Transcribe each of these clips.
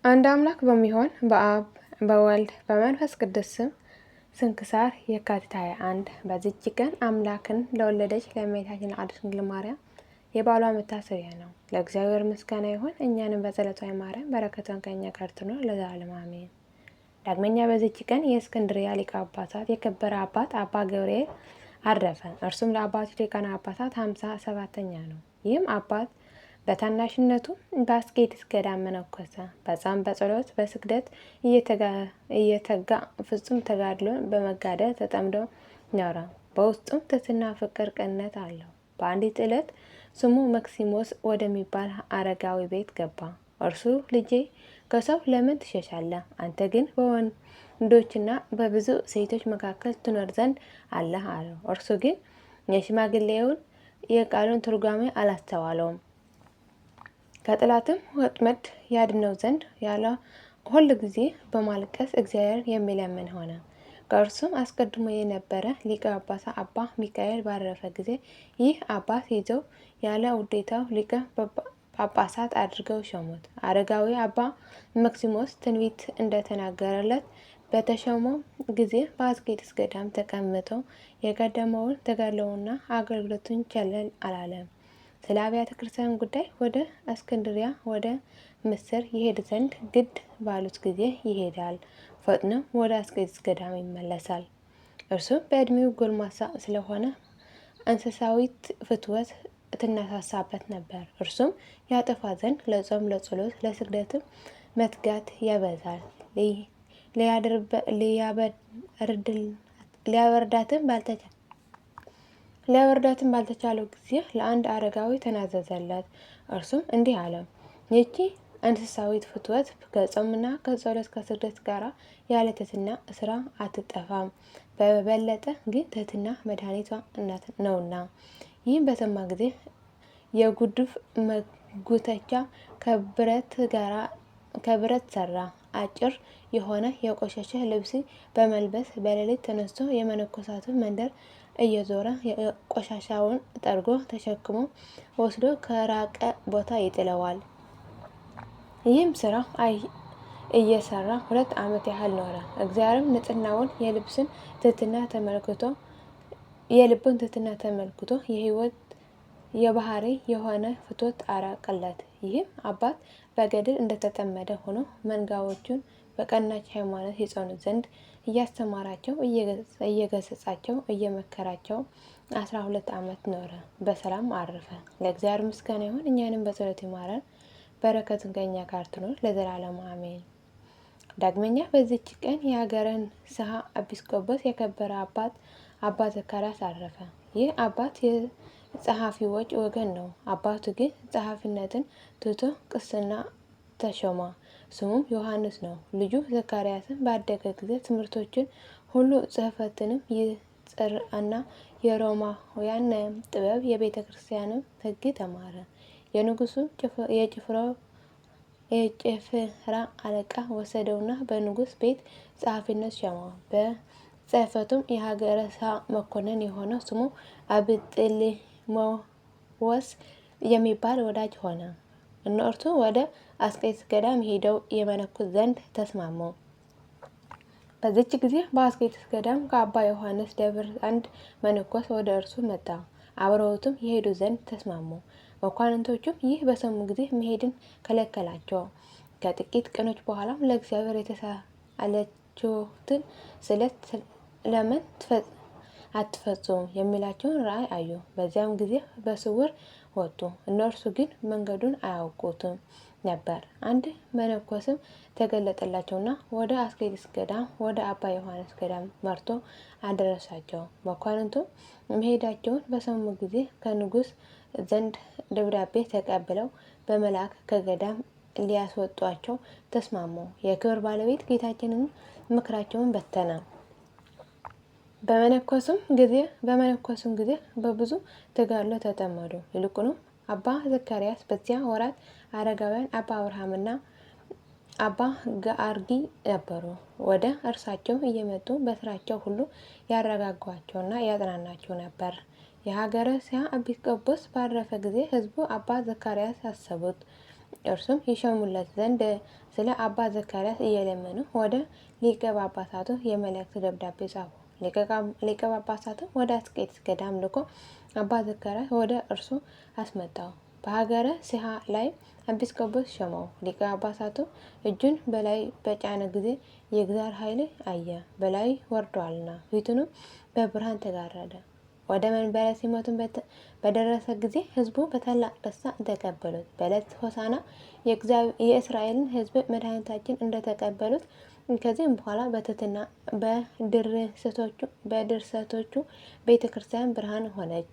አንድ አምላክ በሚሆን በአብ በወልድ በመንፈስ ቅዱስ ስም ስንክሳር የካቲት 21 በዚች ቀን አምላክን ለወለደች ለእመቤታችን ለቅድስት ድንግል ማርያም የበዓሏ መታሰቢያ ነው። ለእግዚአብሔር ምስጋና ይሁን፣ እኛንም በጸሎቷ ይማረን፣ በረከቷን ከእኛ ጋር ትኑር ለዘላለሙ አሜን። ዳግመኛ በዚች ቀን የእስክንድርያ ሊቀ ጳጳሳት የከበረ አባት አባ ገብርኤል አረፈ። እርሱም ለአባቶች ሊቃነ ጳጳሳት 57ኛ ነው። ይህም አባት በታናሽነቱ በአስቄጥስ ገዳም መነኮሰ። በጻም በጸሎት በስግደት እየተጋ ፍጹም ተጋድሎን በመጋደል ተጠምዶ ኖረ። በውስጡም ትሕትና፣ ፍቅር፣ ቅንነት አለው። በአንዲት ዕለት ስሙ መክሲሞስ ወደሚባል አረጋዊ ቤት ገባ። እርሱ ልጄ ከሰው ለምን ትሸሻለህ? አንተ ግን በወንዶችና በብዙ ሴቶች መካከል ትኖር ዘንድ አለህ አለው። እርሱ ግን የሽማግሌውን የቃሉን ትርጓሜ አላስተዋለውም። ከጠላትም ወጥመድ ያድነው ዘንድ ያለ ሁል ጊዜ በማልቀስ እግዚአብሔርን የሚለምን ሆነ። ከእርሱም አስቀድሞ የነበረ ሊቀ ጳጳሳት አባ ሚካኤል ባረፈ ጊዜ ይህ አባት ይዘው ያለ ውዴታው ሊቀ ጳጳሳት አድርገው ሾሙት። አረጋዊ አባ መክሲሞስ ትንቢት እንደተናገረለት በተሾመው ጊዜ በአስቄጥስ ገዳም ተቀምጦ የቀደመውን ተጋድሎውንና አገልግሎቱን ቸል አላለም። ስለ አብያተ ክርስቲያን ጉዳይ ወደ እስክንድርያ ወደ ምስር ይሄድ ዘንድ ግድ ባሉት ጊዜ ይሄዳል። ፈጥኖ ወደ አስቄጥስ ገዳም ይመለሳል። እርሱም በዕድሜው ጎልማሳ ስለሆነ እንስሳዊት ፍትወት ትነሳሳበት ነበር። እርሱም ያጠፋ ዘንድ ለጾም፣ ለጸሎት፣ ለስግደትም መትጋት ያበዛል። ሊያበርዳትም ባልተቻለው ጊዜ ለአንድ አረጋዊ ተናዘዘለት። እርሱም እንዲህ አለው፣ ይቺ እንስሳዊት ፍትወት ከጾምና ከጸሎት ከስግደት ጋር ያለ ትሕትና ስራ አትጠፋም። በበለጠ ግን ትሕትና መድኃኒቷ ነውና። ይህም በሰማ ጊዜ የጉድፍ መጉተቻ ከብረት ሰራ። አጭር የሆነ የቆሸሸ ልብስ በመልበስ በሌሊት ተነስቶ የመነኮሳቱን መንደር እየዞረ ቆሻሻውን ጠርጎ ተሸክሞ ወስዶ ከራቀ ቦታ ይጥለዋል። ይህም ስራ እየሰራ 2 ዓመት ያህል ኖረ። እግዚአብሔርም ንጽሕናውን የልቡን ትሕትና ተመልክቶ የሕይወት የባህሪ የሆነ ፍትወት አራቀለት። ይህም አባት በገድል እንደተጠመደ ሆኖ መንጋዎቹን በቀናች ሃይማኖት ይጸኑ ዘንድ እያስተማራቸው እየገሰጻቸው እየመከራቸው 12 ዓመት ኖረ። በሰላም አረፈ። ለእግዚአብሔር ምስጋና ይሁን፣ እኛንም በጸሎት ይማረን፣ በረከቱን ከእኛ ጋር ትኖር ለዘላለሙ አሜን። ዳግመኛ በዚች ቀን የሀገረ ንስሐ ኤጲስቆጶስ የከበረ አባ ዘካርያስ አረፈ። ይህ አባት የጸሐፊዎች ወገን ነው። አባቱ ግን ጸሐፊነትን ትቶ ቅስና ተሾመ። ስሙም ዮሐንስ ነው። ልጁ ዘካርያስን ባደገ ጊዜ ትምህርቶችን ሁሉ ጽሕፈትንም ይጽርና የሮማውያን ጥበብ የቤተ ክርስቲያንም ሕግ ተማረ። የንጉሡም የጭፍራ አለቃ ወሰደውና በንጉሥ ቤት ጸሐፊነት ሾመው። በጽሕፈቱም የሀገረ ንስሐ መኮንን የሆነው ስሙ አብጥልሞዎስ የሚባል ወዳጅ ሆነ። እነርሱ ወደ አስቄጥስ ገዳም ሄደው የመነኩስ ዘንድ ተስማሙ። በዚች ጊዜ በአስቄጥስ ገዳም ከአባ ዮሐንስ ደብር አንድ መነኮስ ወደ እርሱ መጣ። አብረውትም የሄዱ ዘንድ ተስማሙ። መኳንንቶቹም ይህ በሰሙ ጊዜ መሄድን ከለከላቸው። ከጥቂት ቀኖች በኋላም ለእግዚአብሔር የተሳለችሁትን ስዕለት ለምን አትፈጽሙም የሚላቸውን ራእይ አዩ። በዚያም ጊዜ በስውር ወጡ። እነርሱ ግን መንገዱን አያውቁትም ነበር። አንድ መነኮስም ተገለጠላቸውና ወደ አስቄጥስ ገዳም ወደ አባ ዮሐንስ ገዳም መርቶ አደረሳቸው። መኳንንቱም መሄዳቸውን በሰሙ ጊዜ ከንጉሥ ዘንድ ደብዳቤ ተቀብለው በመልአክ ከገዳም ሊያስወጧቸው ተስማሙ። የክብር ባለቤት ጌታችንን ምክራቸውን በተነ። በመነኮሱም ጊዜ በብዙ ተጋድሎ ተጠመዱ። ይልቁንም አባ ዘካርያስ በዚያ ወራት አረጋውያን አባ አብርሃምና አባ ገአርጊ ነበሩ። ወደ እርሳቸው እየመጡ በስራቸው ሁሉ ያረጋጓቸውና ያጽናናቸው ነበር። የሀገረ ንስሐ ኤጲስቆጶስ ባረፈ ጊዜ ሕዝቡ አባ ዘካርያስ አሰቡት። እርሱም ይሾሙለት ዘንድ ስለ አባ ዘካርያስ እየለመኑ ወደ ሊቀ ጳጳሳቱ የመልእክት ደብዳቤ ጻፉ። ሊቀ ጳጳሳትም ወደ አስቄጥስ ገዳም ልኮ አባ ዘካርያስ ወደ እርሱ አስመጣው። በሀገረ ሲሃ ላይ ኤጲስቆጶስ ሾመው። ሊቀ ጳጳሳቱ እጁን በላይ በጫነ ጊዜ የእግዚአብሔር ኃይል አየ፣ በላይ ወርዷልና፣ ፊቱንም በብርሃን ተጋረደ። ወደ መንበረ ሲመቱን በደረሰ ጊዜ ሕዝቡ በታላቅ ደስታ ተቀበሉት። በዕለት ሆሳዕና የእስራኤልን ሕዝብ መድኃኒታችን እንደተቀበሉት ከዚህም በኋላ በትሕትና በድርሰቶቹ ቤተ ክርስቲያን ብርሃን ሆነች።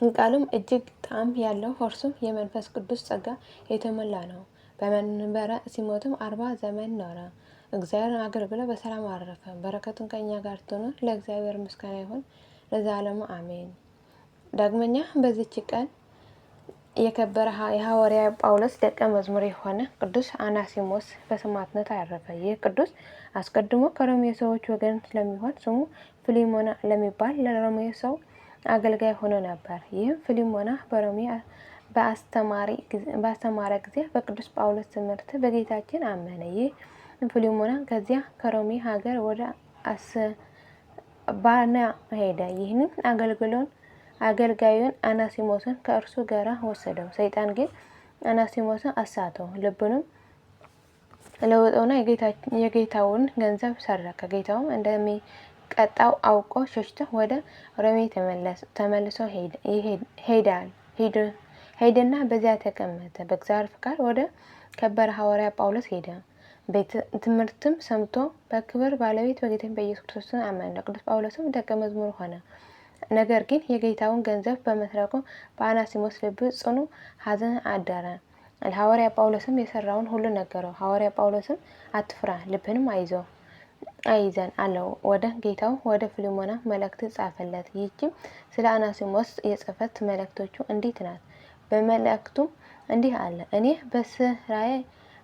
ቃሉም እጅግ ጣዕም ያለው እርሱም የመንፈስ ቅዱስ ጸጋ የተሞላ ነው። በመንበረ ሲሞትም 40 ዘመን ኖረ። እግዚአብሔርን አገልግሎ በሰላም አረፈ። በረከቱን ከእኛ ጋር ትኑር። ለእግዚአብሔር ምስጋና ይሁን ለዘላለሙ አሜን። ዳግመኛ በዚች ቀን የከበረ የሐዋርያ ጳውሎስ ደቀ መዝሙር የሆነ ቅዱስ አናሲሞስ በሰማዕትነት አረፈ። ይህ ቅዱስ አስቀድሞ ከሮሜ ሰዎች ወገን ስለሚሆን ስሙ ፊሊሞና ለሚባል ለሮሜ ሰው አገልጋይ ሆኖ ነበር። ይህም ፊሊሞና በሮሜ በአስተማረ ጊዜ በቅዱስ ጳውሎስ ትምህርት በጌታችን አመነ። ይህ ፊሊሞና ከዚያ ከሮሜ ሀገር ወደ አስባና ሄደ። ይህንም አገልጋዩን አናሲሞስን ከእርሱ ጋር ወሰደው። ሰይጣን ግን አናሲሞስን አሳተው፣ ልቡንም ለውጦና የጌታውን ገንዘብ ሰረቀ። ጌታውም እንደሚቀጣው አውቆ ሸሽቶ ወደ ሮሜ ተመልሶ ሄደና በዚያ ተቀመጠ። በእግዚአብሔር ፍቃድ ወደ ከበረ ሐዋርያ ጳውሎስ ሄደ። ትምህርትም ሰምቶ በክብር ባለቤት በጌታችን በኢየሱስ ክርስቶስ አመነ። ቅዱስ ጳውሎስም ደቀ መዝሙር ሆነ። ነገር ግን የጌታውን ገንዘብ በመስረቁ በአናሲሞስ ልብ ጽኑ ሐዘን አደረ። ለሐዋርያ ጳውሎስም የሰራውን ሁሉ ነገረው። ሐዋርያ ጳውሎስም አትፍራ፣ ልብህንም አይዘን አለው። ወደ ጌታው ወደ ፊሊሞና መልእክት ጻፈለት። ይህችም ስለ አናሲሞስ የጽሕፈት መልእክቶቹ እንዲህ ናት። በመልእክቱም እንዲህ አለ። እኔ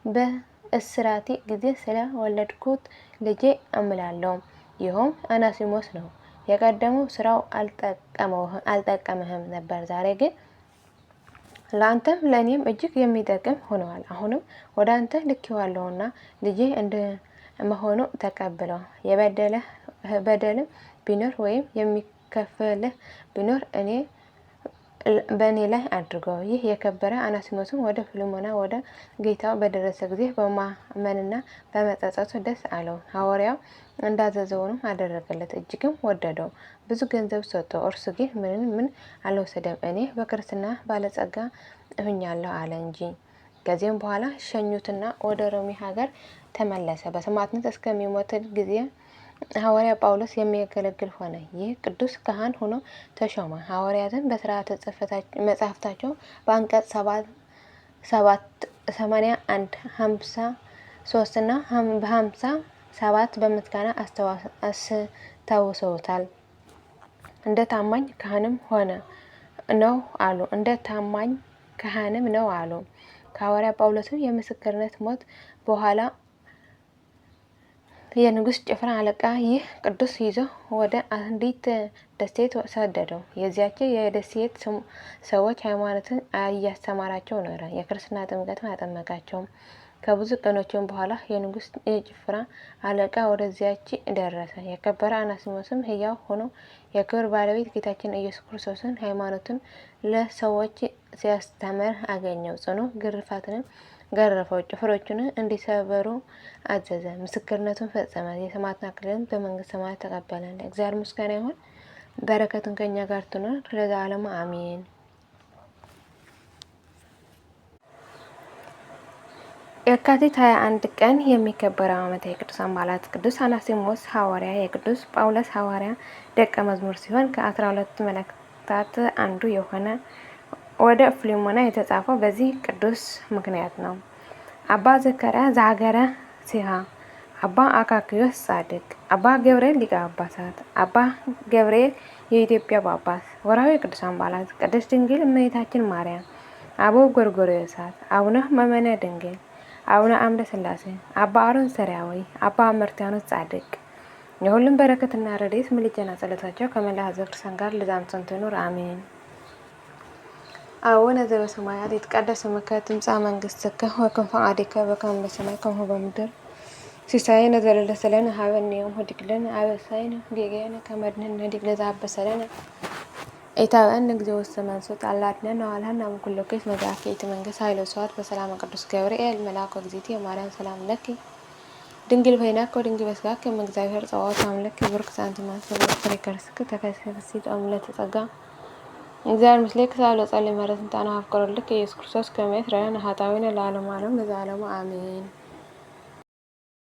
በእስራቴ ጊዜ ስለ ወለድኩት ልጄ እምላለሁ፣ ይኸውም አናሲሞስ ነው። የቀደመው ስራው አልጠቀምህም ነበር፣ ዛሬ ግን ለአንተም ለእኔም እጅግ የሚጠቅም ሆነዋል። አሁንም ወደ አንተ ልኬዋለሁና ልጄ እንደመሆኑ ተቀብለው። በደልም ቢኖር ወይም የሚከፈልህ ቢኖር በእኔ ላይ አድርገው። ይህ የከበረ አናሲሞስም ወደ ፊሊሞና ወደ ጌታው በደረሰ ጊዜ በማመንና በመጸጸቱ ደስ አለው። ሐዋርያው እንዳዘዘውንም አደረገለት፣ እጅግም ወደደው። ብዙ ገንዘብ ሰጠው። እርሱ ግን ምን አልወሰደም። እኔ በክርስትና ባለጸጋ እሆኛለሁ አለ እንጂ። ከዚህም በኋላ ሸኙትና ወደ ሮሜ ሀገር ተመለሰ። በሰማዕትነት እስከሚሞት ጊዜ ሐዋርያ ጳውሎስ የሚያገለግል ሆነ። ይህ ቅዱስ ካህን ሆኖ ተሾመ። ሐዋርያትን በሥርዓተ መጻሕፍታቸው በአንቀጽ 81፣ 53 እና በ57 በምስጋና አስታውሰውታል። እንደ ታማኝ ካህንም ነው አሉ። ከሐዋርያ ጳውሎስም የምስክርነት ሞት በኋላ የንጉሥ ጭፍራ አለቃ ይህ ቅዱስ ይዞ ወደ አንዲት ደሴት ሰደደው። የዚያች የደሴት ሰዎች ሃይማኖትን እያስተማራቸው ኖረ። የክርስትና ጥምቀትን አጠመቃቸው። ከብዙ ቀኖችም በኋላ የንጉሥ የጭፍራ አለቃ ወደዚያች ደረሰ። የከበረ አናሲሞስም ሕያው ሆኖ የክብር ባለቤት ጌታችን ኢየሱስ ክርስቶስን ሃይማኖትን ለሰዎች ሲያስተምር አገኘው። ጽኑ ግርፋትንም ገረፈው። ጭፍሮቹን እንዲሰበሩ አዘዘ። ምስክርነቱን ፈጸመ። የሰማዕትነት አክሊልን በመንግስተ ሰማያት ተቀበለ። ለእግዚአብሔር ምስጋና ይሁን፣ በረከቱን ከእኛ ጋር ትኑር ለዘላለሙ አሜን። የካቲት 21 ቀን የሚከበረው ዓመታዊ የቅዱሳን በዓላት፦ ቅዱስ አናሲሞስ ሐዋርያ የቅዱስ ጳውሎስ ሐዋርያ ደቀ መዝሙር ሲሆን ከ12 መላእክታት አንዱ የሆነ ወደ ፊሊሞና የተጻፈው በዚህ ቅዱስ ምክንያት ነው። አባ ዘካርያስ ዘሀገረ ሲሃ፣ አባ አካክዮስ ጻድቅ፣ አባ ገብርኤል ሊቀ ጳጳሳት፣ አባ ገብርኤል የኢትዮጵያ ጳጳስ። ወርኃዊ ቅዱሳን በዓላት፦ ቅድስት ድንግል እመቤታችን ማርያም፣ አበው ጎርጎርዮሳት፣ አቡነ መመነ ድንግል፣ አቡነ አምደ ሥላሴ፣ አባ አሮን ሰሪያዊ፣ አባ መርትያኖስ ጻድቅ። የሁሉም በረከትና ረድኤት ምልጃና ጸሎታቸው ከመላ ሕዝበ ክርስቲያን ጋር ለዘላለሙ ትኑር አሜን። አቡነ ዘበሰማያት ይትቀደስ ስምከ ትምጻእ መንግሥትከ ወይኩን ፈቃድከ በከመ በሰማይ ከማሁ በምድር ሲሳየነ ዘለለዕለትነ ሀበነ ዮም ወኅድግ ለነ አበሳነ ወጌጋየነ ከመ ንሕነኒ ለዘአበሰ ለነ ኢታብአነ እግዚኦ ውስተ መንሱት አላ አድኅነነ ወባልሐነ እምኩሉ ክፉ መጽአከ ይእቲ መንግሥት ኃይለ ወስብሐት በሰላመ ቅዱስ ገብርኤል መልአክ ወእግዝእትየ ማርያም ሰላም ለኪ ድንግል በይናከ ወድንግል በሥጋከ እም እግዚአብሔር ጸባኦት አምላክ ብሩክት አንቲ እምአንስት ወብሩክ ፍሬ ከርሥኪ ተፈሥሒ ፍሥሕት ኦ ምልዕተ ጸጋ እግዚአብሔር ምስሌኪ ሳህሉ ጸልይ መሬት እንታና አፍቅሮልክ ኢየሱስ ክርስቶስ ከመ ይትረዳን ኃጣውኢነ ለዓለሙ ዓለም ለዘላለሙ አሜን።